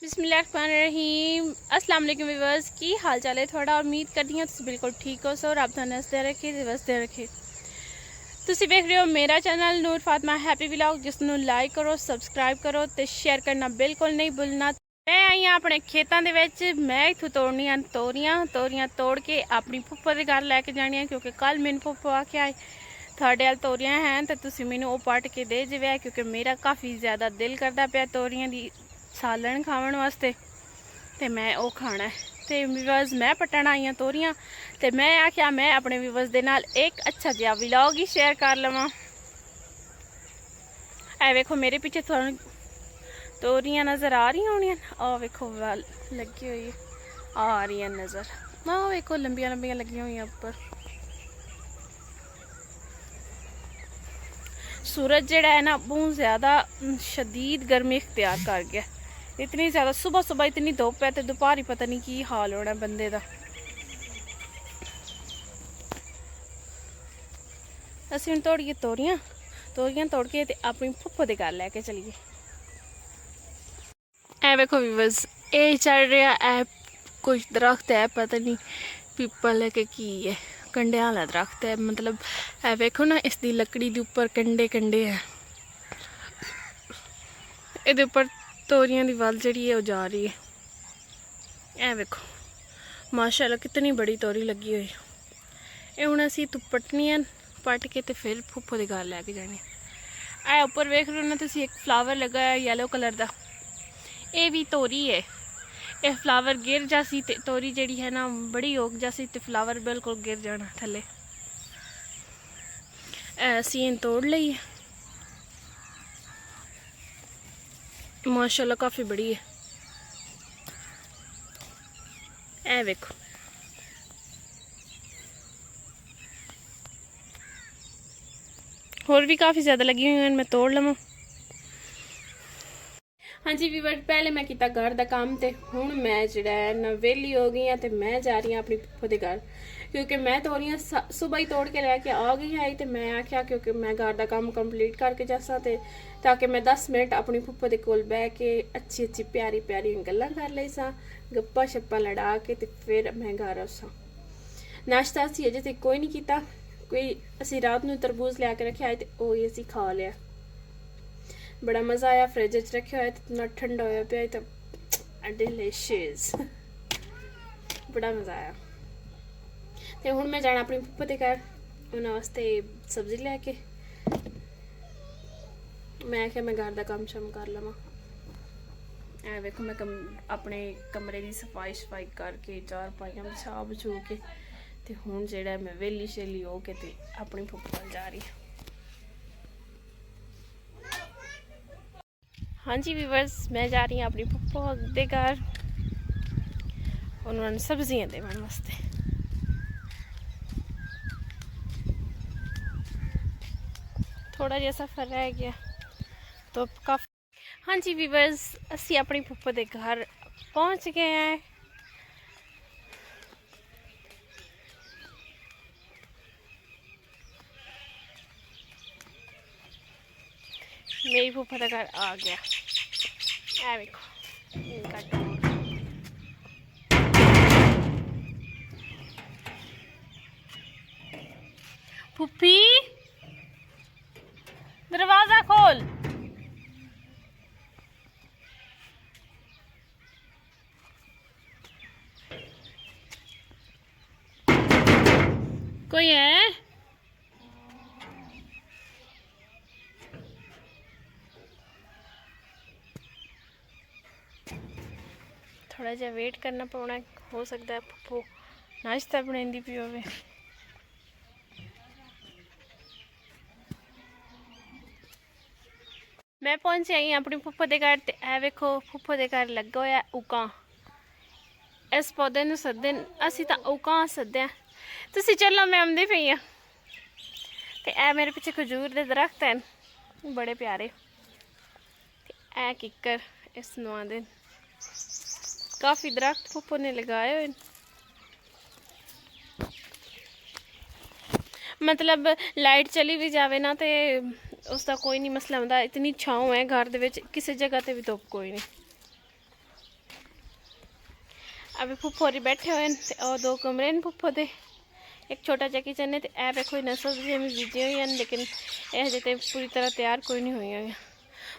बिस्मिल्लाहिर्रहमानिर्रहीम अस्सलाम वालेकुम व्यूअर्स की हाल चाल है थोड़ा उम्मीद करती हूँ तुम बिल्कुल ठीक हो सो रब थाने हसदे रखे दिवसदे रखे। तुसी देख रहे हो मेरा चैनल नूर फातिमा हैप्पी व्लॉग जिसनों लाइक करो सबसक्राइब करो तो शेयर करना बिल्कुल नहीं भूलना। मैं आई हाँ अपने खेतों के मैं इतों तोड़नियाँ तोरियां तोड़ के अपनी फुफ्फो के घर लैके जानिया क्योंकि कल मैंने फुफ्फो आख्या थोड़े वाल तोरियां हैं तो तुसी मैनू वो पट के दे जावे क्योंकि मेरा काफ़ी ज़्यादा दिल करता पाया तोरियां दी सालन खावन वास्ते ते मैं वो खाना है। तो व्यूअर्स मैं पट्टन आई हाँ तोरियां तो मैं आख्या मैं अपने व्यूअर्स दे नाल एक अच्छा जिहा व्लॉग ही शेयर कर लवां। ऐ वेखो मेरे पीछे थोड़ी तोरियां नज़र आ रही होनी आ वेखो वाल लगी हुई आ रही है नज़र आ वेखो लंबिया लंबिया लगी हुई ऊपर। सूरज जड़ा है ना बहुत ज़्यादा शदीद गर्मी इख्तियार कर गया। इतनी ज़्यादा सुबह सुबह इतनी धुप है तो दोपहर ही पता नहीं की हाल होना बंदे का। असीं हुण तोड़िए तोरियां तोड़ के ते अपनी फुफ्फो दे घर लैके चलीए। ऐ वेखो व्यूअर्स ये चढ़ रहा है कुछ दरख्त है पता नहीं पीपल है कि की है कंडे वाला दरख्त है मतलब ऐ वेखो ना इसकी लकड़ी के उपर कंडे कंडे है ये उपर तोरियां की वल जी है वो जा रही है। ऐ वेखो माशाल्लाह कितनी बड़ी तोरी लगी हुई ये हुण असीं पटनियां पट के ते फिर फुफ्फो के घर लैके जाने। ऐ उपर वेख रहे हो ना तुसीं एक फ्लावर लगा है येलो कलर का ये भी तोरी है। ये फ्लावर गिर जासी ते तोरी जड़ी है ना बड़ी उग जासी ते फ्लावर बिल्कुल गिर जाना थले। असीं तोड़ ली माशाल्लाह काफ़ी बड़ी है। ऐ वेखो होर भी काफ़ी ज़्यादा लगी हुई हैं मैं तोड़ लवां। हाँ जी व्यूअर पहले मैं किया घर का काम तो हुण मैं जिहड़ा है ना वेली हो गई हाँ तो मैं जा रही हाँ अपनी फुफ्फो के घर क्योंकि मैं तोरियां सुबह ही तोड़ के लैके आ गई है तो मैं आख्या क्योंकि मैं घर का काम कंप्लीट करके जासा ते ताकि मैं 10 मिनट अपनी फुफ्फो के कोल बह के अच्छी अच्छी प्यारी प्यारी गल्लां कर लई सा गप्पा शप्पा लड़ा के ते फिर मैं घर आसा। नाश्ता असीं अजे तक कोई नहीं किया कोई असीं रात नूं तरबूज लिया के रखे आए तो वो ही असीं खा लिया बड़ा मज़ा आया फ्रिज च रखे हुआ तो इतना ठंडा होया पिया तो डिलिशियस बड़ा मज़ा आया। तो हुण मैं जाना अपनी फुफ्फो के घर उन्होंने वास्ते सब्जी लैके मैं आख्या मैं घर का काम शम कर लवां। ऐ वेखो मैं अपने कमरे की सफाई शफाई करके चार पाइयां बिछा बछू के ते हुण जेह्ड़ा मैं वेली शेली हो के ते अपनी फुफ्फो कोल जा रही। हाँ जी व्यूअर्स मैं जा रही हूँ अपनी फुफ्फो के घर उन्होंने सब्जियां देवन वास्ते। थोड़ा जिहा सफ़र रह गया तो काफ़ी। हाँ जी व्यूअर्स असी अपनी फुफ्फो के घर पहुँच गए हैं। मेरी फुफ्फो का घर आ गया। ऐ देखो इनका टूर फुफ्फी दरवाजा खोल। कोई है थोड़ा जा वेट करना पौना हो सकता है फुफ्फो नाश्ता बनाती पी होवे। मैं पहुंची आई अपनी फुफ्फो के घर ते ऐ वेखो फुफ्फो के घर लगा होया उकां इस पौधे नूं सददे असीं तां उकां सद्दे तुसीं चलो मैं आंदी पई आं ते ऐ मेरे पिछे खजूर के दरख्त हैं बड़े प्यारे ऐ किक्कर इस नुआंदे काफ़ी दरख्त फुफ्फो ने लगाए हुए मतलब लाइट चली भी जाए ना तो उसका कोई नहीं मसला होंदा इतनी छाँव है घर दे विच किसी जगह ते भी धुप कोई नहीं। अभी फुफ्फो होरी बैठे हुए हैं और 2 कमरे ने फुफ्फो दे, एक छोटा जा किचन है। तो ए देखो इन्हें सब्जियां भी बीजी हुई हैं, लेकिन यह हजे तो पूरी तरह तैयार कोई नहीं हुई हुई।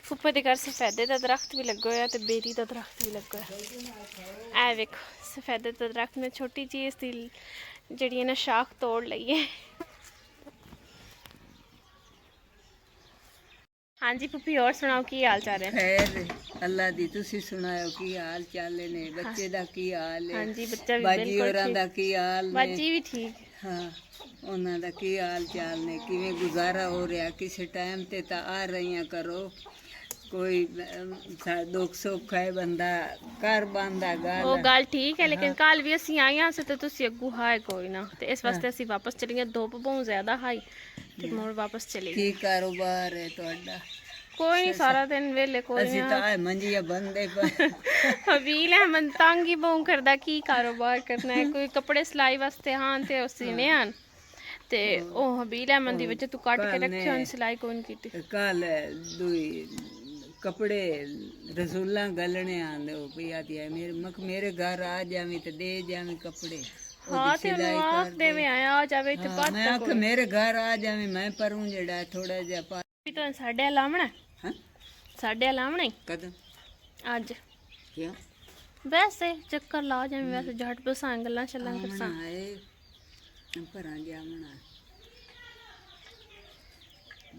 फुफ्फो के घर सफेदे का दरख्त भी लगा हुआ तो बेरी का दरख्त भी लगा हुआ। ए देखो सफेदे का दरख्त में छोटी चीज़ थी जी इन्हें शाख तोड़ ली है। हाँ जी पुप्पी, और सुनाओ की हाल चाल है? खैर अल्लाह दी, तुसी सुनाओ की हाल चाल ने? बच्चे दा की हाल है? हाँ जी बच्चा भी बाजी बिल्कुल होरां ठीक। दा की हाल ने? बाजी भी ठीक। हाँ, उन्हां दा की हाल चाल ने? किवें गुजारा हो रहा? किसी टाइम ते ता आ रही करो, कोई दुख सुख है बंदा कर बांदा वो गल। गल ठीक है, लेकिन कल भी असी आईया से तो तुसी अगू हाए कोई ना, तो इस वास्ते असी वापस चली गए। धुप बहुत ज्यादा हाई ते मुड़ वापस चली गए। की कारोबार है तुहाडा? कोई नहीं, सारा दिन वेले कोई असी ता मंजिया बंदे हबील है मन तंग ही बहु करदा, की कारोबार करना है? कोई कपड़े सिलाई वास्ते हाँ ते सीने आन ते ओ हबील है मन दी वजह तू काट के रखे हन, सिलाई कौन कीती। कल दुई कपड़े रसूला गलने आंदे हो पिया दिया मेरे घर आ जावी तो दे जावी कपड़े। हाँ ते आख देवे आया आ जावे ते बात मैं आख मेरे घर आ जावी, मैं परूं जेड़ा थोड़ा जा पा भी तो साढ़े लावना। हां साढ़े लावना कदम आज क्यों? वैसे चक्कर ला जावे, वैसे झट बसां गल्लां चल्लां करसां। आए परां जामना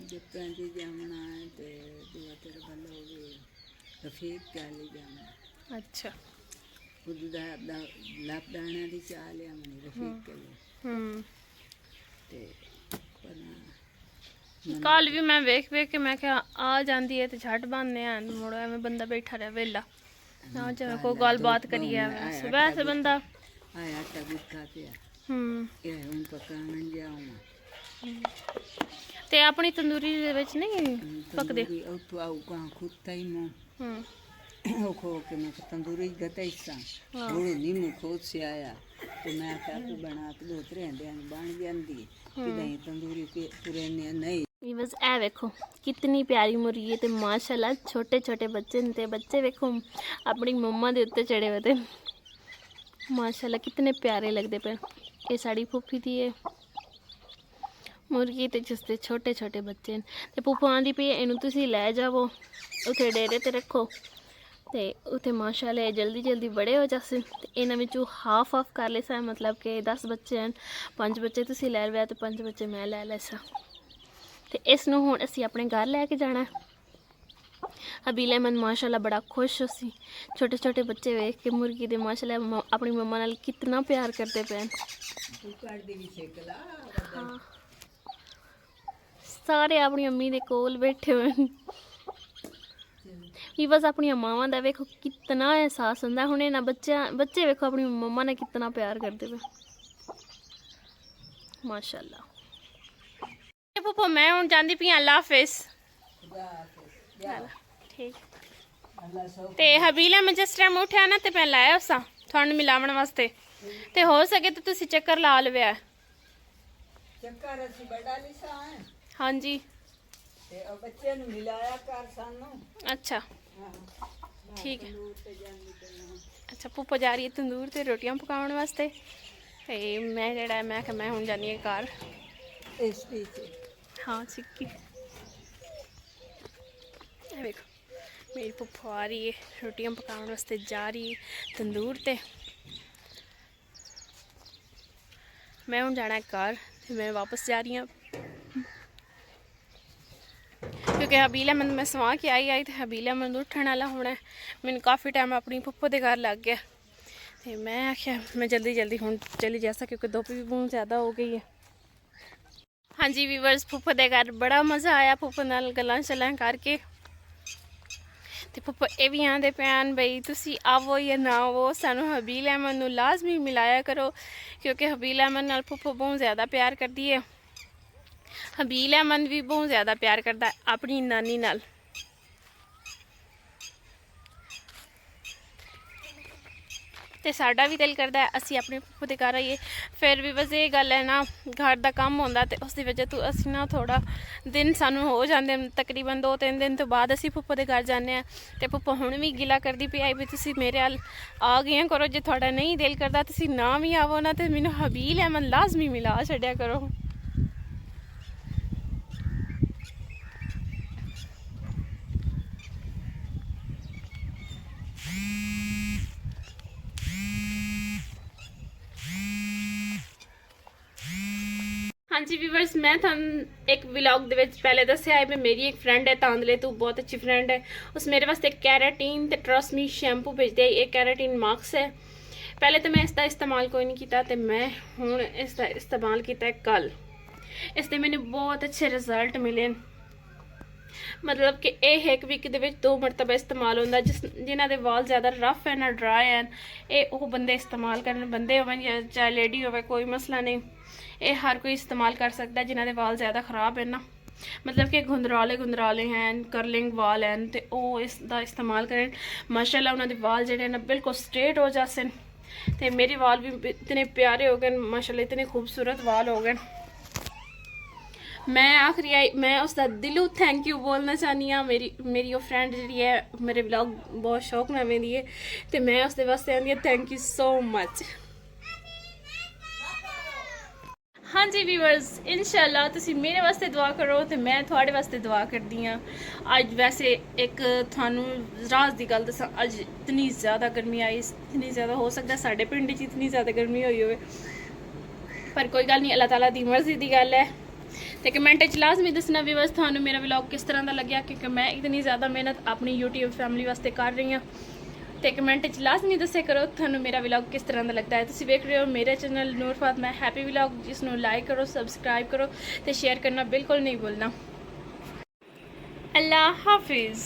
जप्पां दी जामना है ते दुआ तेरे भला हो गए रफीक चाली जामना। अच्छा खुद दा लाप दाना दी चाल है मनी रफीक के लिए ते पना कल भी मैं वेख के मैं क्या आ जाती है तो झट बनने हैं, मुड़ो एवं बंदा बैठा रहा वेला ना जिवें कोई गल बात करिए वैसे बंदा आया आटा गुट्ठा पे ये हम पकावन जाऊं ते अपनी तंदूरी दे विच नहीं पकदे उतो आऊ कहां खुदता ही मो खो के मैं तंदूरी गते सा थोड़ी नीमू खोद से आया तो मैं चाकू बना के 2-3 दिन बन जांदी कि तंदूरी पे पुराने नहीं। बस ए देखो कितनी प्यारी मुर्गी है, तो माशाल्लाह छोटे छोटे बच्चे ने ते बच्चे देखो अपनी मम्मा दे उत्ते चढ़े हुए थे, माशाल्लाह कितने प्यारे लगते पे। ये साड़ी फूफी थी है मुर्गी, तो जिसके छोटे छोटे बच्चे तो फूफू आँदी पई इनू तुसी लै जावो उथे डेरे ते रखो ते उथे माशाल्लाह जल्दी जल्दी बड़े हो जासे। तो इन्हां विचों हाफ कर ले सा, मतलब कि 10 बच्चे हैं, 5 बच्चे तुसी लै लिया तो 5 बच्चे मैं लै सा। तो इसनूं हुण असीं अपने घर लैके जाना है। हबील अहमद माशाल्लाह बड़ा खुश हो सी, छोटे छोटे बच्चे वेख के मुर्गी दे माशाल्लाह अपनी मम्मा नाल कितना प्यार करते पे। हाँ सारे अपनी अम्मी दे कोल बैठे हुए भी बस अपनी मावां दा वेखो कितना एहसास होंदा। हुण इन्हां बच्चे वेखो अपनी मम्मा ने कितना प्यार करते पे माशाल्लाह। फूफो मैं हुण जांदी पई अल्लाह हाफिज़। ठीक ते हबीला मैं जिस टाइम उठा ना तो मैं लाया उसा थोड़ा मिलावन वास्ते, तो हो सके तो तुसी चक्कर ला लवे। चक्कर असी बड़ा लिसा है। हाँ जी ते बच्चे नु मिलाया कर सानू। अच्छा ठीक है। अच्छा फूफो जा रही है तंदूर ते रोटियां पकाउण वास्ते, ते मैं जेड़ा मैं हुण जानी है घर। इस पीछे हाँ सिक्की देखो मेरी फुफ्फो आ रही है रोटियां पकाने वास्ते जा रही है तंदूर ते। मैं हूँ जाना है घर, मैं वापस जा रही हूँ क्योंकि हबील अहमद मैं सवा के आई तो हबील अहमद उठने वाला होना है। मैंने काफ़ी टाइम अपनी फुफ्फो के घर लग गया, तो मैं आख्या मैं जल्दी जल्दी हूँ चली जासा क्योंकि धुप भी बहुत ज़्यादा हो गई है। हाँ जी वीवर्स फुफ्फो के घर बड़ा मज़ा आया, फुफ्फो नाल गल्लां शल्लां करके। तो फुफ्फो ये भी आंदे पैन बई तुसी आवो या ना आवो सानू हबील अहमद नू लाजमी मिलाया करो, क्योंकि हबील अहमद नाल फुफ्फो बहुत ज़्यादा प्यार करती है। हबील अहमद भी बहुत ज़्यादा प्यार करता है अपनी नानी नाल। तो साडा भी दिल करता है असी अपने फुफ्फो के घर आइए, फिर भी बस ये गल है ना घर का काम होंदा ते उसकी वजह तो असी ना थोड़ा ਦਿਨ ਸਾਨੂੰ ਹੋ ਜਾਂਦੇ ਹਨ, ਤਕਰੀਬਨ 2-3 ਦਿਨ ਤੋਂ ਬਾਅਦ ਅਸੀਂ ਫੁੱਫੋ ਦੇ ਘਰ ਜਾਂਦੇ ਹਾਂ। ਤੇ ਫੁੱਫੋ ਹੁਣ ਵੀ ਗਿਲਾ ਕਰਦੀ ਪਈ ਆਈ ਵੀ ਤੁਸੀਂ ਮੇਰੇ ਵੱਲ ਆ ਗਈਆਂ ਕਰੋ, ਜੇ ਤੁਹਾਡਾ ਨਹੀਂ ਦਿਲ ਕਰਦਾ ਤੁਸੀਂ ਨਾ ਵੀ ਆਵੋ ਨਾ, ਤੇ ਮੈਨੂੰ ਹਬੀਲ ਅਹਿਮਦ ਲਾਜ਼ਮੀ ਮਿਲਾ ਛੱਡਿਆ ਕਰੋ। ਹਾਂਜੀ ਵੀਵਰਸ, ਮੈਂ ਤੁਹਾਨੂੰ ਇੱਕ ਵਲੌਗ ਦੇ ਵਿੱਚ ਪਹਿਲੇ ਦੱਸਿਆ ਹੈ ਵੀ ਮੇਰੀ ਇੱਕ ਫਰੈਂਡ ਹੈ ਤਾਂਦਲੇ ਤੋਂ, ਬਹੁਤ ਅੱਛੀ ਫਰੈਂਡ ਹੈ। ਉਸ ਮੇਰੇ ਵਾਸਤੇ ਕੈਰਾਟੀਨ ਤੇ ਟਰਸਟ-ਮੀ ਸ਼ੈਂਪੂ ਭੇਜਦੇ ਹੈ। ਇਹ ਕੈਰਾਟੀਨ ਮਾਸਕ ਹੈ। ਪਹਿਲੇ ਤਾਂ ਮੈਂ ਇਸ ਦਾ ਇਸਤੇਮਾਲ ਕੋਈ ਨਹੀਂ ਕੀਤਾ ਤੇ ਮੈਂ ਹੁਣ ਇਸ ਦਾ ਇਸਤੇਮਾਲ ਕੀਤਾ ਹੈ ਕੱਲ। ਇਸ ਦੇ ਮੈਨੂੰ ਬਹੁਤ ਅੱਛੇ ਰਿਜ਼ਲਟ ਮਿਲੇ। ਮਤਲਬ ਕਿ ਇਹ ਇੱਕ ਵੀਕ ਦੇ ਵਿੱਚ 2 ਮਰਤਬਾ ਇਸਤੇਮਾਲ ਹੁੰਦਾ। ਜਿਨ੍ਹਾਂ ਦੇ ਵਾਲ ਜ਼ਿਆਦਾ ਰਫ ਹੈ ਨਾ ਡਰਾਈ ਹੈ, ਇਹ ਉਹ ਬੰਦੇ ਇਸਤੇਮਾਲ ਕਰਨ, ਬੰਦੇ ਹੋਵੇ ਜਾਂ ਚਾਹੇ ਲੇਡੀ ਹੋਵੇ, ਕੋਈ ਮਸਲਾ ਨਹੀਂ। ਇਹ ਹਰ ਕੋਈ ਇਸਤੇਮਾਲ ਕਰ ਸਕਦਾ ਜਿਨ੍ਹਾਂ ਦੇ ਵਾਲ ਜ਼ਿਆਦਾ ਖਰਾਬ ਹੈ ਨਾ, ਮਤਲਬ ਕਿ ਗੁੰਦਰਾਲੇ ਹਨ, ਕਰਲਿੰਗ ਵਾਲ ਹਨ, ਤੇ ਉਹ ਇਸ ਦਾ ਇਸਤੇਮਾਲ ਕਰਨ। ਮਾਸ਼ਾਅੱਲਾ ਉਹਨਾਂ ਦੇ ਵਾਲ ਜਿਹੜੇ ਨਾ ਬਿਲਕੁਲ ਸਟ੍ਰੇਟ ਹੋ ਜਾਸਨ। ਤੇ ਮੇਰੇ ਵਾਲ ਵੀ इतने प्यारे हो गए माशाल्लाह, इतने खूबसूरत वाल हो गए। मैं उसका दिलों थैंक यू बोलना चाहनी हाँ। मेरी वो फ्रेंड जी है, मेरे व्लॉग बहुत शौक में आती है, तो मैं उसके वास्ते आती हाँ थैंक यू सो मच। हाँ जी व्यूअर्स, इंशाल्लाह तुसी मेरे वास्ते दुआ करो तो मैं थोड़े वास्ते दुआ करती हाँ। अज वैसे एक थानू राज की गल दसा, अज इतनी ज़्यादा गर्मी आई, इतनी ज़्यादा हो सकता साढ़े पिंड च इतनी ज़्यादा गर्मी हुई हो, पर कोई गल नहीं, अल्लाह ताला दी मर्जी की गल है। तो कमेंट च लाजमी दसना व्यूअर्स थानू मेरा व्लॉग किस तरह का लग्या, क्योंकि मैं इतनी ज़्यादा मेहनत अपनी यूट्यूब फैमिली वास्ते कर रही हाँ। तो कमेंट च लाजमी दस्या करो थानू मेरा व्लॉग किस तरह का लगता है। तुसीं वेख रहे हो मेरे चैनल नूर फातिमा हैप्पी व्लॉग, जिसनों लाइक करो, सबसक्राइब करो तो शेयर करना बिल्कुल नहीं भूलना। अल्लाह हाफिज़।